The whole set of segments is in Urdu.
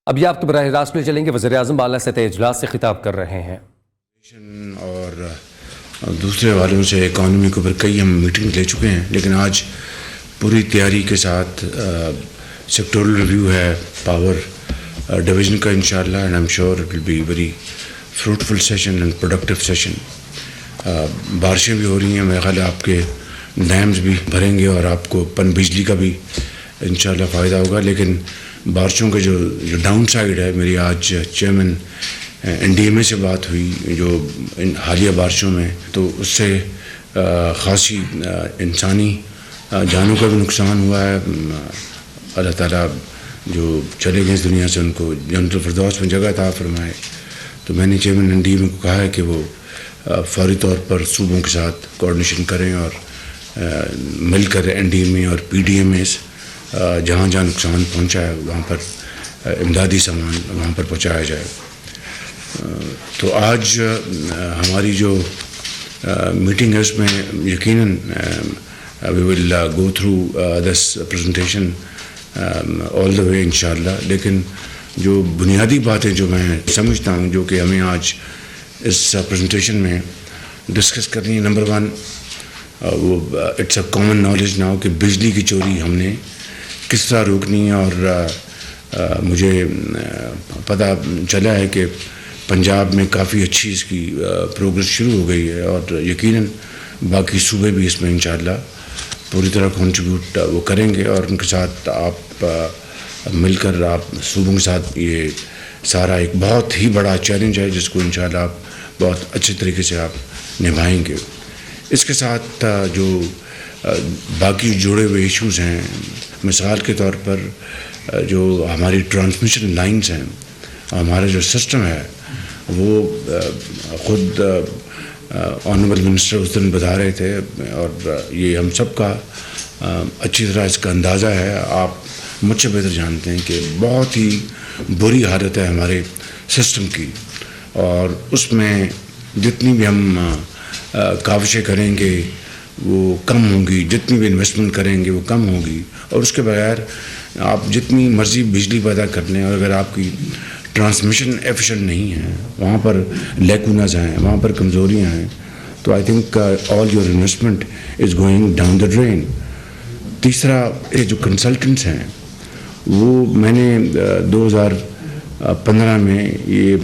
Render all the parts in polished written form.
اب یہ آپ کے براہ راست میں چلیں گے، وزیر اعظم بالا سطح اجلاس سے خطاب کر رہے ہیں اور دوسرے والوں سے اکانومی کے اوپر کئی ہم میٹنگ لے چکے ہیں، لیکن آج پوری تیاری کے ساتھ سیکٹورل ریویو ہے پاور ڈویژن کا انشاءاللہ، and I'm sure it will be very fruitful session and productive session. بارشیں بھی ہو رہی ہیں، میرے خیال ہے آپ کے ڈیمز بھی بھریں گے اور آپ کو پن بجلی کا بھی انشاءاللہ فائدہ ہوگا، لیکن بارشوں کے جو ڈاؤن سائڈ ہے، میری آج چیئرمین این ڈی ایم اے سے بات ہوئی جو حالیہ بارشوں میں، تو اس سے خاصی انسانی جانوں کا بھی نقصان ہوا ہے۔ اللہ تعالیٰ جو چلے گئے اس دنیا سے ان کو جنت الفردوس میں جگہ عطا فرمائے۔ تو میں نے چیئرمین این ڈی ایم اے کو کہا ہے کہ وہ فوری طور پر صوبوں کے ساتھ کوآرڈینیشن کریں اور مل کر این ڈی ایم اے اور پی ڈی ایم ایس جہاں جہاں نقصان پہنچا ہے وہاں پر امدادی سامان وہاں پر پہنچایا جائے۔ تو آج ہماری جو میٹنگ ہے اس میں یقیناً وی ول گو تھرو دس پریزنٹیشن آل دا وے انشاءاللہ، لیکن جو بنیادی باتیں جو میں سمجھتا ہوں جو کہ ہمیں آج اس پریزنٹیشن میں ڈسکس کرنی ہے، نمبر ون وہ it's a common knowledge now کہ بجلی کی چوری ہم نے کس طرح روکنی ہے، اور مجھے پتہ چلا ہے کہ پنجاب میں کافی اچھی اس کی پروگرس شروع ہو گئی ہے، اور یقیناً باقی صوبے بھی اس میں انشاءاللہ پوری طرح کنٹریبیوٹ وہ کریں گے، اور ان کے ساتھ آپ مل کر آپ صوبوں کے ساتھ یہ سارا ایک بہت ہی بڑا چیلنج ہے جس کو انشاءاللہ آپ بہت اچھے طریقے سے آپ نبھائیں گے۔ اس کے ساتھ جو باقی جڑے ہوئے ایشوز ہیں، مثال کے طور پر جو ہماری ٹرانسمیشن لائنز ہیں، ہمارا جو سسٹم ہے وہ خود آنریبل منسٹر اس دن بتا رہے تھے، اور یہ ہم سب کا اچھی طرح اس کا اندازہ ہے، آپ مجھ سے بہتر جانتے ہیں کہ بہت ہی بری حالت ہے ہمارے سسٹم کی، اور اس میں جتنی بھی ہم کاوشیں کریں گے وہ کم ہوں گی، جتنی بھی انویسٹمنٹ کریں گے وہ کم ہوگی، اور اس کے بغیر آپ جتنی مرضی بجلی پیدا کر لیں، اور اگر آپ کی ٹرانسمیشن ایفیشینٹ نہیں ہے، وہاں پر لیکونز ہیں، وہاں پر کمزوریاں ہیں، تو I think all your investment is going down the drain. تیسرا یہ جو کنسلٹنٹس ہیں وہ میں نے 2015 میں یہ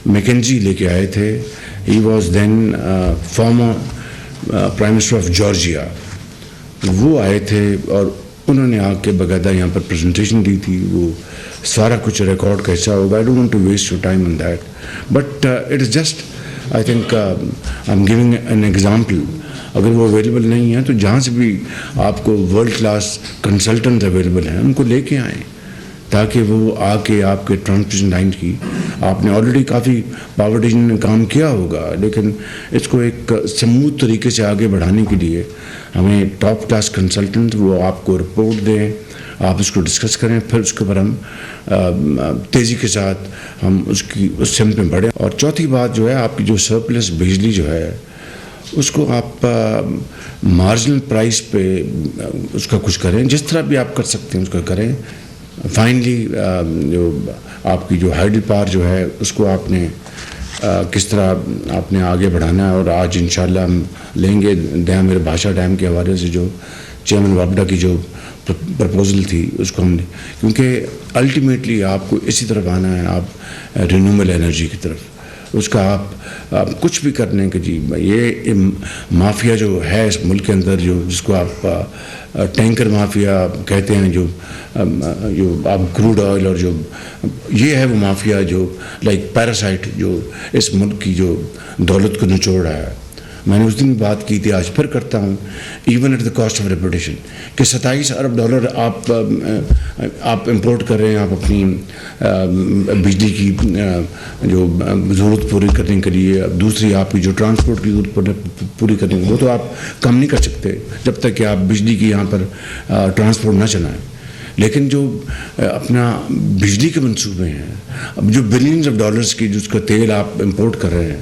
میکنزی لے کے آئے تھے، he was then former prime minister of Georgia, وہ آئے تھے اور انہوں نے آ کے باقاعدہ یہاں پر پریزنٹیشن دی تھی، وہ سارا کچھ ریکارڈ کیسا ہوگا، I don't want to waste your time on that, but it is just I think I'm giving an example. اگر وہ اویلیبل نہیں ہیں تو جہاں سے بھی آپ کو ورلڈ کلاس کنسلٹنٹ اویلیبل ہیں ان کو لے کے آئیں، تاکہ وہ آ کے آپ کے ٹرانسمیشن لائن کی، آپ نے آلریڈی کافی پاور ڈویژن نے کام کیا ہوگا، لیکن اس کو ایک سموتھ طریقے سے آگے بڑھانے کے لیے ہمیں ٹاپ کلاس کنسلٹنٹ وہ آپ کو رپورٹ دیں، آپ اس کو ڈسکس کریں، پھر اس کے اوپر ہم تیزی کے ساتھ ہم اس سمت میں بڑھیں۔ اور چوتھی بات جو ہے، آپ کی جو سرپلس بجلی جو ہے اس کو آپ مارجنل پرائس پہ اس کا کچھ کریں، جس طرح بھی آپ کر سکتے ہیں اس کا کریں۔ فائنلی جو آپ کی جو ہائیڈل پاور جو ہے اس کو آپ نے کس طرح آپ نے آگے بڑھانا ہے، اور آج انشاءاللہ ہم لیں گے ڈیم، میرے بھاشا ڈیم کے حوالے سے جو چیئرمین واپڈا کی جو پرپوزل تھی اس کو ہم نے، کیونکہ الٹیمیٹلی آپ کو اسی طرف آنا ہے، آپ رینیوبل انرجی کی طرف، اس کا آپ کچھ بھی کرنے کے جی یہ مافیا جو ہے اس ملک کے اندر، جو جس کو آپ ٹینکر مافیا کہتے ہیں، جو آپ کروڈ آئل اور جو یہ ہے وہ مافیا جو لائک پیراسائٹ جو اس ملک کی جو دولت کو نچوڑ رہا ہے۔ میں نے اس دن بات کی تھی، آج پھر کرتا ہوں، even at the cost of reputation, کہ 27 ارب ڈالر آپ امپورٹ کر رہے ہیں، آپ اپنی بجلی کی جو ضرورت پوری کرنے کے لیے، دوسری آپ کی جو ٹرانسپورٹ کی ضرورت پوری کرنے کے لیے، وہ تو آپ کم نہیں کر سکتے جب تک کہ آپ بجلی کی یہاں پر ٹرانسپورٹ نہ چلائیں، لیکن جو اپنا بجلی کے منصوبے ہیں، اب جو بلینز آف ڈالرز کی جو اس کا تیل آپ امپورٹ کر رہے ہیں،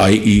i.e.